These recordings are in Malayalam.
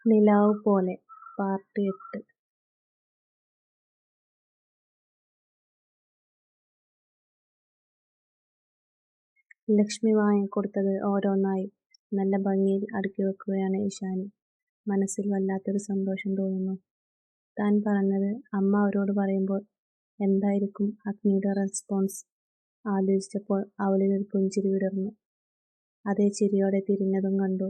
നിലാവ് പോലെ പാർട്ട് 8. ലക്ഷ്മി വാങ്ങിക്കൊടുത്തത് ഓരോന്നായി നല്ല ഭംഗിയിൽ അടുക്കി വെക്കുകയാണ് ഇഷാനി. മനസ്സിൽ വല്ലാത്തൊരു സന്തോഷം തോന്നുന്നു. താൻ പറഞ്ഞത് അമ്മ അവരോട് പറയുമ്പോൾ എന്തായിരിക്കും അഗ്നിയുടെ റെസ്പോൺസ് ആലോചിച്ചപ്പോൾ അവളിലൊരു പുഞ്ചിരി വിടർന്നു. അതേ ചിരിയോടെ തിരിഞ്ഞതും കണ്ടു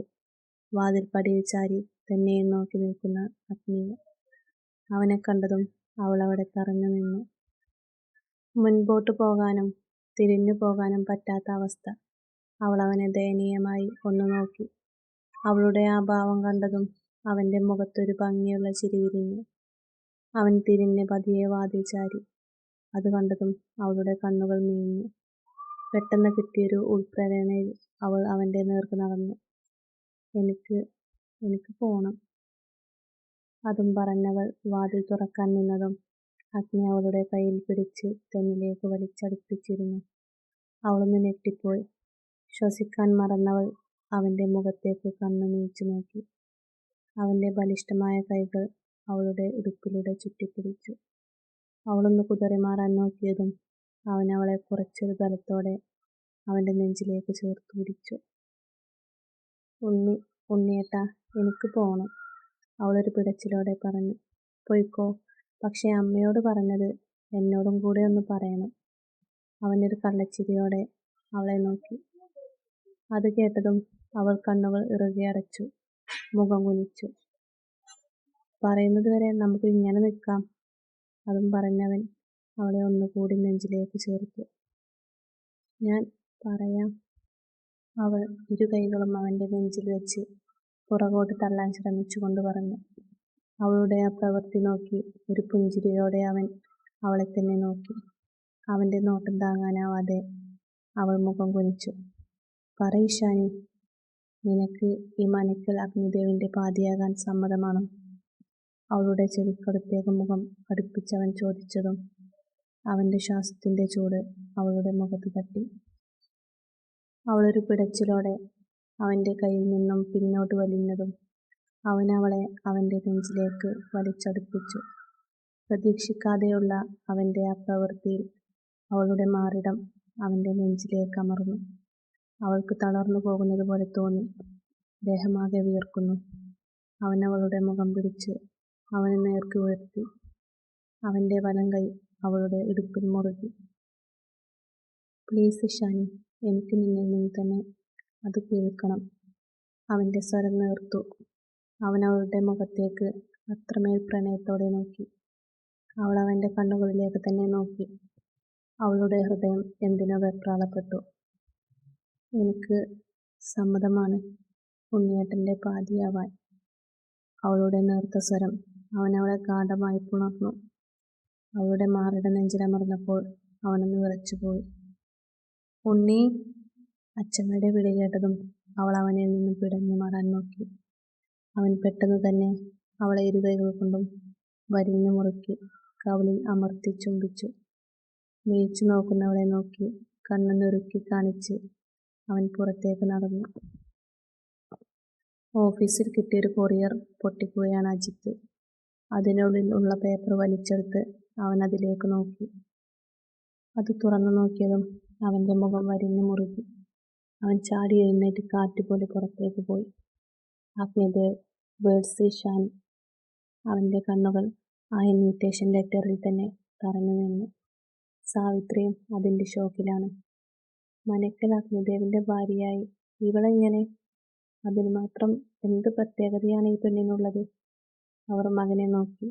വാതിൽപ്പടിയിൽ ചാരി തന്നെയും നോക്കി നിൽക്കുന്ന അഗ്നിയെ. അവനെ കണ്ടതും അവൾ അവിടെ തറഞ്ഞു നിന്നു. മുൻപോട്ട് പോകാനും തിരിഞ്ഞു പോകാനും പറ്റാത്ത അവസ്ഥ. അവൾ അവനെ ദയനീയമായി ഒന്ന് നോക്കി. അവളുടെ ആ ഭാവം കണ്ടതും അവന്റെ മുഖത്തൊരു ഭംഗിയുള്ള ചിരി വിരിഞ്ഞു. അവൻ തിരിഞ്ഞ് പതിയെ വാതിൽ ചാരി. അത് കണ്ടതും അവളുടെ കണ്ണുകൾ മിഴിഞ്ഞു. പെട്ടെന്ന് കിട്ടിയൊരു ഉൾപ്രേരണയിൽ അവൾ അവന്റെ നേർക്ക് നടന്നു. എനിക്ക് പോണം. അതും പറഞ്ഞവൾ വാതിൽ തുറക്കാൻ നിന്നതും അഗ്നി അവളുടെ കയ്യിൽ പിടിച്ച് തന്നിലേക്ക് വലിച്ചടുപ്പിച്ചിരുന്നു. അവളൊന്ന് ഞെട്ടിപ്പോയി. ശ്വസിക്കാൻ മറന്നവൾ അവന്റെ മുഖത്തേക്ക് കണ്ണു മിഴിച്ചു നോക്കി. അവന്റെ ബലിഷ്ഠമായ കൈകൾ അവളുടെ ഇടുപ്പിലൂടെ ചുറ്റിപ്പിടിച്ചു. അവളൊന്ന് കുതറിമാറാൻ നോക്കിയതും അവൻ അവളെ കുറച്ചൊരു ബലത്തോടെ അവന്റെ നെഞ്ചിലേക്ക് ചേർത്തു പിടിച്ചു. ഉണ്ണിയേട്ടാ, എനിക്ക് പോണം, അവളൊരു പിടച്ചിലോടെ പറഞ്ഞു. പൊയ്ക്കോ, പക്ഷേ അമ്മയോട് പറഞ്ഞത് എന്നോടും കൂടെ ഒന്ന് പറയണം. അവനൊരു കള്ളച്ചിരിയോടെ അവളെ നോക്കി. അത് കേട്ടതും അവൾ കണ്ണുകൾ ഇറുകെ അടച്ചു, മുഖം കുനിച്ചു. പറയുന്നത് വരെ നമുക്ക് ഇങ്ങനെ നിൽക്കാം. അതും പറഞ്ഞവൻ അവളെ ഒന്നുകൂടി നെഞ്ചിലേക്ക് ചേർത്തു. ഞാൻ പറയാം, അവൾ ഇരു കൈകളും അവന്റെ നെഞ്ചിൽ വെച്ച് പുറകോട്ട് തള്ളാൻ ശ്രമിച്ചുകൊണ്ട് പറഞ്ഞു. അവളുടെ ആ പ്രവൃത്തി നോക്കി ഒരു പുഞ്ചിരിയോടെ അവൻ അവളെ തന്നെ നോക്കി. അവന്റെ നോട്ടം താങ്ങാനാവാതെ അവൾ മുഖം കുനിച്ചു. പറയ് ഇഷാനി, നിനക്ക് ഈ മനക്കൽ അഗ്നിദേവിന്റെ പാതിയാകാൻ സമ്മതമാണോ? അവളുടെ ചെവിക്കടുത്തേക്ക് മുഖം അടുപ്പിച്ചവൻ ചോദിച്ചതും അവന്റെ ശ്വാസത്തിന്റെ ചൂട് അവളുടെ മുഖത്ത് തട്ടി. അവളൊരു പിടച്ചിലോടെ അവന്റെ കയ്യിൽ നിന്നും പിന്നോട്ട് വലിഞ്ഞതും അവൻ അവളെ അവന്റെ നെഞ്ചിലേക്ക് വലിച്ചടുപ്പിച്ചു. പ്രതീക്ഷിക്കാതെയുള്ള അവന്റെ ആ പ്രവൃത്തിയിൽ അവളുടെ മാറിടം അവന്റെ നെഞ്ചിലേക്ക് അമർന്നു. അവൾക്ക് തളർന്നു പോകുന്നത് പോലെ തോന്നി. ദേഹമാകെ വിയർക്കുന്നു. അവൻ അവളുടെ മുഖം പിടിച്ച് അവന് നേർക്ക് ഉയർത്തി. അവന്റെ വലം കൈ അവളുടെ ഇടുപ്പിൽ മുറുകി. പ്ലീസ് ഇഷാനി, എനിക്ക് നിന്നിൽ നിന്ന് തന്നെ അത് കേൾക്കണം. അവന്റെ സ്വരം നേർത്തു. അവൻ അവളുടെ മുഖത്തേക്ക് അത്രമേൽ പ്രണയത്തോടെ നോക്കി. അവൾ അവന്റെ കണ്ണുകളിലേക്ക് തന്നെ നോക്കി. അവളുടെ ഹൃദയം എന്തിനോ വെപ്രാളപ്പെട്ടു. എനിക്ക് സമ്മതമാണ് ഉണ്ണിയേട്ടന്റെ പാതിയാവാൻ. അവളുടെ നേർത്ത സ്വരം അവൻ അവളെ ഗാഢമായി പുണർന്നു. അവളുടെ മാറിട നെഞ്ചിലമർന്നപ്പോൾ അവനൊന്ന് വിറച്ചുപോയി. ഉണ്ണി! അച്ഛമ്മയുടെ വിളി കേട്ടതും അവൾ അവനിൽ നിന്നും പിടഞ്ഞു മാറാൻ നോക്കി. അവൻ പെട്ടെന്ന് തന്നെ അവളെ ഇരുകൈകൾ കൊണ്ടും വരിഞ്ഞു മുറുക്കി കവിളിൽ അമർത്തി ചുംബിച്ചു. മിഴിച്ചു നോക്കുന്നവളെ നോക്കി കണ്ണൊന്നുരുക്കി കാണിച്ച് അവൻ പുറത്തേക്ക് നടന്നു. ഓഫീസിൽ കിട്ടിയൊരു കൊറിയർ പൊട്ടിക്കുകയാണ് അജിത്ത്. അതിനുള്ളിൽ ഉള്ള പേപ്പർ വലിച്ചെടുത്ത് അവൻ അതിലേക്ക് നോക്കി. അത് തുറന്നു നോക്കിയതും അവന്റെ മുഖം വരിഞ്ഞു മുറുകി. അവൻ ചാടി എഴുന്നേറ്റ് കാറ്റുപോലെ പുറത്തേക്ക് പോയി. അഗ്നിദേവ് വേഴ്സ് ഇഷാനി. അവന്റെ കണ്ണുകൾ ആ ഇൻവിറ്റേഷൻ ലെറ്ററിൽ തന്നെ തറഞ്ഞു നിന്നു. സാവിത്രിയും അതിന്റെ ഷോക്കിലാണ്. മനക്കൽ അഗ്നിദേവിന്റെ ഭാര്യയായി ഇവളെങ്ങനെ? അതിന് മാത്രം എന്ത് പ്രത്യേകതയാണ് ഈ പെണ്ണിനുള്ളത്? അവർ മകനെ നോക്കി.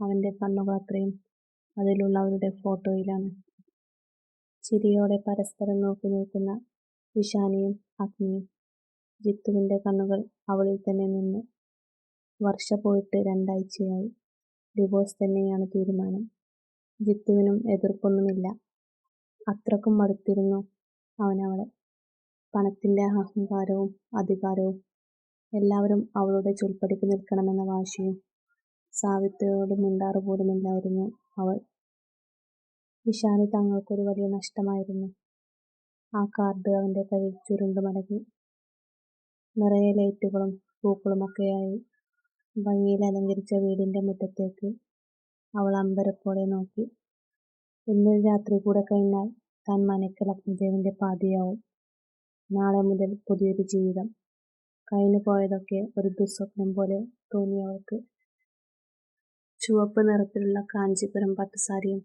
അവന്റെ കണ്ണുകൾ അത്രയും അതിലുള്ള അവരുടെ ഫോട്ടോയിലാണ്. ചിരിയോടെ പരസ്പരം നോക്കി നിൽക്കുന്ന ഇഷാനിയും അഗ്നിയും. ജിത്തുവിന്റെ കണ്ണുകൾ അവളിൽ തന്നെ നിന്നു. വർഷ പോയിട്ട് 2 ആഴ്ചയായി. ഡിവോഴ്സ് തന്നെയാണ് തീരുമാനം. ജിത്തുവിനും എതിർപ്പൊന്നുമില്ല. അത്രക്കും മടുത്തിരുന്നു അവനവളെ. പണത്തിന്റെ അഹങ്കാരവും അധികാരവും, എല്ലാവരും അവളുടെ ചൊൽപ്പടിക്ക് നിൽക്കണമെന്ന വാശിയും. സാവിത്രിയോട് മിണ്ടാറ് പോലുമില്ലായിരുന്നു അവൾ. ഇഷാനി തങ്ങൾക്കൊരു വലിയ നഷ്ടമായിരുന്നു. ആ കാർഡ് അവന്റെ കയ്യിൽ ചുരുണ്ടു മടങ്ങി. നിറയെ ലൈറ്റുകളും പൂക്കളുമൊക്കെയായി ഭംഗിയിൽ അലങ്കരിച്ച വീടിന്റെ മുറ്റത്തേക്ക് അവൾ അമ്പരപ്പോടെ നോക്കി. ഇന്നൊരു രാത്രി കൂടെ കഴിഞ്ഞാൽ താൻ മനക്കൽ അഗ്നിദേവന്റെ പാതിയാവും. നാളെ മുതൽ പുതിയൊരു ജീവിതം. കഴിഞ്ഞു പോയതൊക്കെ ഒരു ദുസ്വപ്നം പോലെ തോന്നി അവൾക്ക്. ചുവപ്പ് നിറത്തിലുള്ള കാഞ്ചീപുരം പട്ടുസാരിയും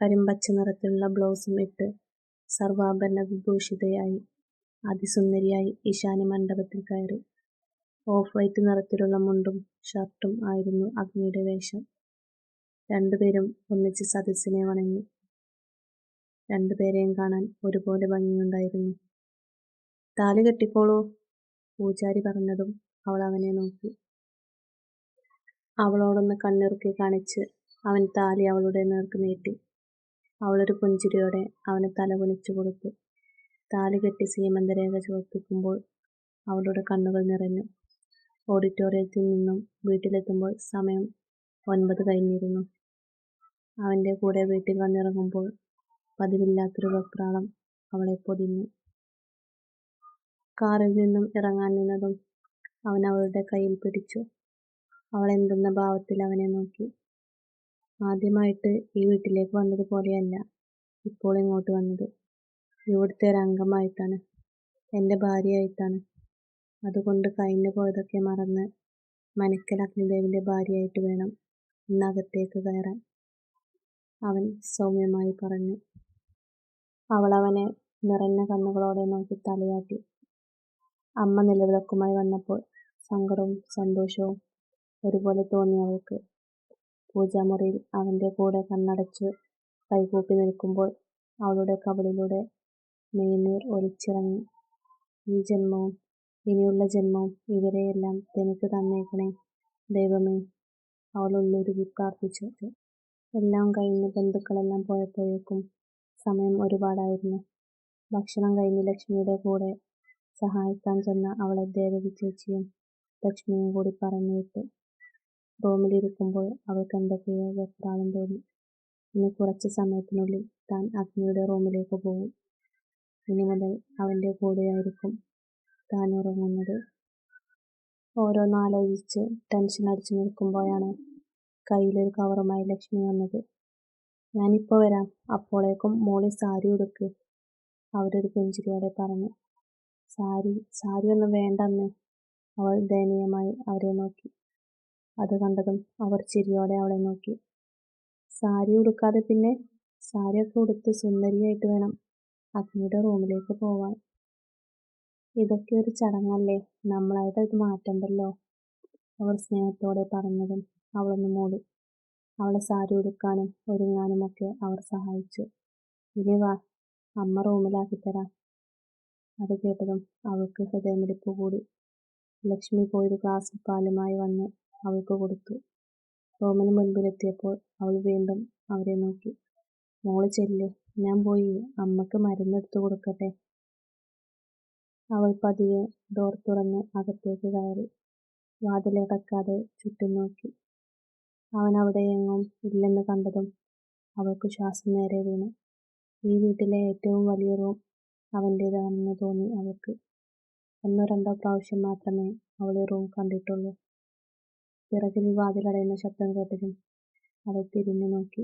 കരിമ്പച്ച നിറത്തിലുള്ള ബ്ലൗസും ഇട്ട് സർവാഭരണ വിഭൂഷിതയായി അതിസുന്ദരിയായി ഈശാന്യ മണ്ഡപത്തിൽ കയറി. ഓഫ് വൈറ്റ് നിറത്തിലുള്ള മുണ്ടും ഷർട്ടും ആയിരുന്നു അഗ്നിയുടെ വേഷം. രണ്ടുപേരും ഒന്നിച്ച് സദസ്സിനെ വണങ്ങി. രണ്ടുപേരെയും കാണാൻ ഒരുപോലെ ഭംഗിയുണ്ടായിരുന്നു. താലി കെട്ടിക്കോളൂ, പൂജാരി പറഞ്ഞതും അവൾ അവനെ നോക്കി. അവളോടൊന്ന് കണ്ണിറുക്കി കാണിച്ച് അവൻ താലി അവളുടെ നേർക്ക് നീട്ടി. അവളൊരു പുഞ്ചിരിയോടെ അവന് തല കുനിച്ചു കൊടുത്തു. താലി കെട്ടി സീമന്തരേഖ ചുവപ്പിക്കുമ്പോൾ അവളുടെ കണ്ണുകൾ നിറഞ്ഞു. ഓഡിറ്റോറിയത്തിൽ നിന്നും വീട്ടിലെത്തുമ്പോൾ സമയം 9 കഴിഞ്ഞിരുന്നു. അവന്റെ കൂടെ വീട്ടിൽ വന്നിറങ്ങുമ്പോൾ പതിവില്ലാത്തൊരു വെപ്രാളം അവളെ പൊതിഞ്ഞു. കാറിൽ നിന്നും ഇറങ്ങാൻ നിന്നതും അവൻ അവളുടെ കയ്യിൽ പിടിച്ചു. അവൾ എന്തെന്ന ഭാവത്തിൽ അവനെ നോക്കി. ആദ്യമായിട്ട് ഈ വീട്ടിലേക്ക് വന്നതുപോലെയല്ല ഇപ്പോൾ ഇങ്ങോട്ട് വന്നത്. ഇവിടുത്തെ ഒരംഗമായിട്ടാണ്, എൻ്റെ ഭാര്യയായിട്ടാണ്. അതുകൊണ്ട് കഴിഞ്ഞു പോയതൊക്കെ മറന്ന് മനക്കൽ അഗ്നിദേവന്റെ ഭാര്യയായിട്ട് വേണം ഇന്നകത്തേക്ക് കയറാൻ, അവൻ സൗമ്യമായി പറഞ്ഞു. അവൾ അവനെ നിറഞ്ഞ കണ്ണുകളോടെ നോക്കി തലയാട്ടി. അമ്മ നിലവിളക്കുമായി വന്നപ്പോൾ സങ്കടവും സന്തോഷവും ഒരുപോലെ തോന്നി അവൾക്ക്. പൂജാമുറിയിൽ അവന്റെ കൂടെ കണ്ണടച്ചു കൈകൂപ്പി നിൽക്കുമ്പോൾ അവളുടെ കവിളിലൂടെ മെയ്നീർ ഒലിച്ചിറങ്ങി. ഈ ജന്മവും ഇനിയുള്ള ജന്മവും ഇവരെയെല്ലാം തനിക്ക് തന്നേക്കണേ ദൈവമേ, അവൾ ഉള്ളുരുകി പ്രാർത്ഥിച്ചു. എല്ലാം കഴിഞ്ഞ് ബന്ധുക്കളെല്ലാം പോയപ്പോഴേക്കും സമയം ഒരുപാടായിരുന്നു. ഭക്ഷണം കഴിഞ്ഞ് ലക്ഷ്മിയുടെ കൂടെ സഹായിക്കാൻ ചെന്ന അവളെ ദേവകി ചേച്ചിയും ലക്ഷ്മിയും കൂടി പറഞ്ഞു വിട്ടു. റൂമിലിരിക്കുമ്പോൾ അവൾക്ക് എന്തൊക്കെയോ വെപ്രാളം തോന്നി. ഇനി കുറച്ച് സമയത്തിനുള്ളിൽ താൻ അഗ്നിയുടെ റൂമിലേക്ക് പോകും. ഇനി മുതൽ അവന്റെ കൂടെയായിരിക്കും താൻ ഉറങ്ങുന്നത്. ഓരോന്നാലോചിച്ച് ടെൻഷൻ അടിച്ചു നിൽക്കുമ്പോഴാണ് കയ്യിലൊരു കവറുമായി ലക്ഷ്മി വന്നത്. ഞാനിപ്പോ വരാം, അപ്പോഴേക്കും മോളി സാരി ഉടുക്ക്, അവരൊരു പുഞ്ചിരിയോടെ പറഞ്ഞു. സാരിയൊന്നും വേണ്ട അമ്മേ, അവൾ ദയനീയമായി അവരെ നോക്കി. അത് കണ്ടതും അവർ ചിരിയോടെ അവളെ നോക്കി. സാരി ഉടുക്കാതെ പിന്നെ? സാരിയൊക്കെ ഉടുത്ത് സുന്ദരിയായിട്ട് വേണം അഗ്നിയുടെ റൂമിലേക്ക് പോവാൻ. ഇതൊക്കെ ഒരു ചടങ്ങല്ലേ, നമ്മളായിട്ട് ഇത് മാറ്റണ്ടല്ലോ, അവർ സ്നേഹത്തോടെ പറഞ്ഞതും അവളൊന്ന് മൂടി. അവളെ സാരി ഉടുക്കാനും ഒരുങ്ങാനുമൊക്കെ അവർ സഹായിച്ചു. ഇനി വാ, അമ്മ റൂമിലാക്കിത്തരാം. അത് കേട്ടതും അവൾക്ക് ഹൃദയമിടിപ്പ് കൂടി. ലക്ഷ്മി പോയൊരു ഗ്ലാസ് പാലുമായി വന്ന് അവൾക്ക് കൊടുത്തു. റൂമിന് മുൻപിലെത്തിയപ്പോൾ അവൾ വീണ്ടും അവരെ നോക്കി. മോള് ചെല്ല്, ഞാൻ പോയി അമ്മക്ക് മരുന്നെടുത്തു കൊടുക്കട്ടെ. അവൾ പതിയെ ഡോർ തുറന്ന് അകത്തേക്ക് കയറി. വാതിലടക്കാതെ ചുറ്റും നോക്കി. അവൻ അവിടെ എങ്ങും ഇല്ലെന്ന് കണ്ടതും അവൾക്ക് ശ്വാസം നേരെ വീണു. ഈ വീട്ടിലെ ഏറ്റവും വലിയ റൂം അവൻ്റേതാണെന്ന് തോന്നി അവൾക്ക്. 1-2 പ്രാവശ്യം മാത്രമേ അവൾ ഈ റൂം കണ്ടിട്ടുള്ളൂ. പിറകിൽ വാതിലടയുന്ന ശബ്ദം കേട്ടതും അവൾ തിരിഞ്ഞു നോക്കി.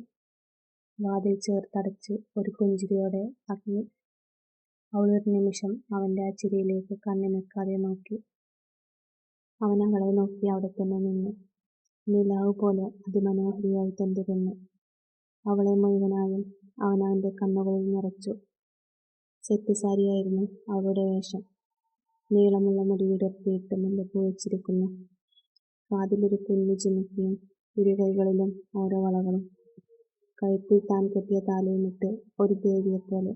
വാതിൽ ചേർത്തടച്ച് ഒരു പുഞ്ചിരിയോടെ അഗ്നി. അവൾ ഒരു നിമിഷം അവന്റെ ആ ചിരിയിലേക്ക് കണ്ണിമയ്ക്കാതെ നോക്കി. അവൻ അവളെ നോക്കി അവിടെ തന്നെ നിന്നു. നിലാവ് പോലെ അതിമനോഹരിയായി തന്റെ പെണ്ണ്. അവളെ മുഴുവനായും അവൻ അവന്റെ കണ്ണുകളിൽ നിറച്ചു. സെറ്റ് സാരിയായിരുന്നു അവളുടെ വേഷം. നീളമുള്ള മുടി വിടർത്തിയിട്ട് മുല്ലപ്പൂ വെച്ചിരിക്കുന്നു. കാതിലൊരു കുഞ്ഞു ജിമിക്കിയും ഇരുകൈകളിലും ഓരോ വളകളും. കഴുത്തിൽ താൻ കെട്ടിയ താലിയുമിട്ട് ഒരു ദേവിയെപ്പോലെ.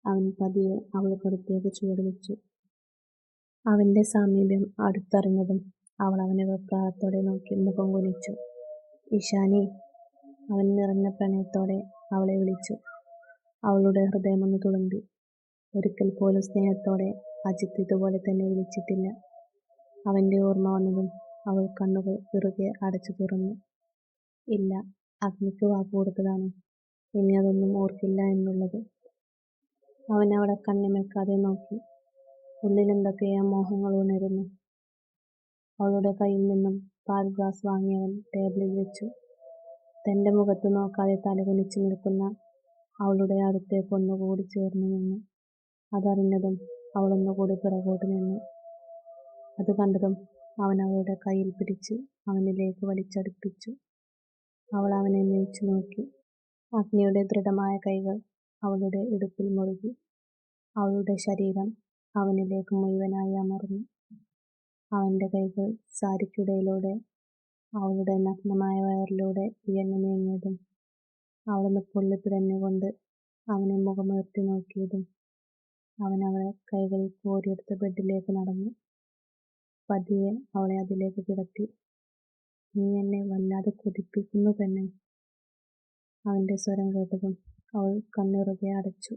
അവൻ പതിയെ അവൾക്കടുത്തേക്ക് ചുവട് വെച്ചു. അവന്റെ സാമീപ്യം അടുത്തറിഞ്ഞതും അവൾ അവനെ വെപ്രാളത്തോടെ നോക്കി മുഖം കുനിച്ചു. ഇഷാനി, അവൻ നിറഞ്ഞ പ്രണയത്തോടെ അവളെ വിളിച്ചു. അവളുടെ ഹൃദയമൊന്ന് തുളുമ്പി. ഒരിക്കൽ പോലും സ്നേഹത്തോടെ അജിത്ത് ഇതുപോലെ തന്നെ വിളിച്ചിട്ടില്ല. അവന്റെ ഓർമ്മ വന്നതും അവൾ കണ്ണുകൾ ഇറുകെ അടച്ചു തുറന്നു. ഇല്ല, അഗ്നിക്ക് വാക്ക് കൊടുത്തതാണ്, ഇനി അതൊന്നും ഓർക്കില്ല എന്നുള്ളത്. അവൻ അവളെ കണ്ണിമയ്ക്കാതെ നോക്കി. ഉള്ളിൽ എന്തൊക്കെയോ മോഹങ്ങൾ ഉണരുന്നു. അവളുടെ കയ്യിൽ നിന്നും പാൽ ഗ്ലാസ് വാങ്ങി അവൻ ടേബിളിൽ വെച്ചു. തന്റെ മുഖത്ത് നോക്കാതെ തലകുനിച്ചു നിൽക്കുന്ന അവളുടെ അടുത്തേക്ക് ഒന്നുകൂടി ചേർന്നു നിന്നു. അതറിഞ്ഞതും അവളൊന്നുകൂടി പിറകോട്ട് നിന്നു. അത് കണ്ടതും അവൻ അവളുടെ കയ്യിൽ പിടിച്ച് അവനിലേക്ക് വലിച്ചടുപ്പിച്ചു. അവൾ അവനെ മിഴിച്ചു നോക്കി. അഗ്നിയുടെ ദൃഢമായ കൈകൾ അവളുടെ ഇടുപ്പിൽ മുറുകി. അവളുടെ ശരീരം അവനിലേക്ക് മുഴുവനായി അമർന്നു. അവന്റെ കൈകൾ സാരിക്കിടയിലൂടെ അവളുടെ നഗ്നമായ വയറിലൂടെ ഇഴഞ്ഞു നീങ്ങിയതും അവളൊന്ന് പൊള്ളിപ്പിടഞ്ഞുകൊണ്ട് അവനെ മുഖമുയർത്തി നോക്കിയതും അവൻ അവളെ കൈകളിൽ കോരിയെടുത്ത് ബെഡിലേക്ക് നടന്നു. പതിയെ അവളെ അതിലേക്ക് കിടത്തി. "നീ എന്നെ വല്ലാതെ കൊതിപ്പിക്കുന്നു പെണ്ണേ." അവന്റെ സ്വരം കേട്ടതും അവൾ കണ്ണിറുകെ അടച്ചു.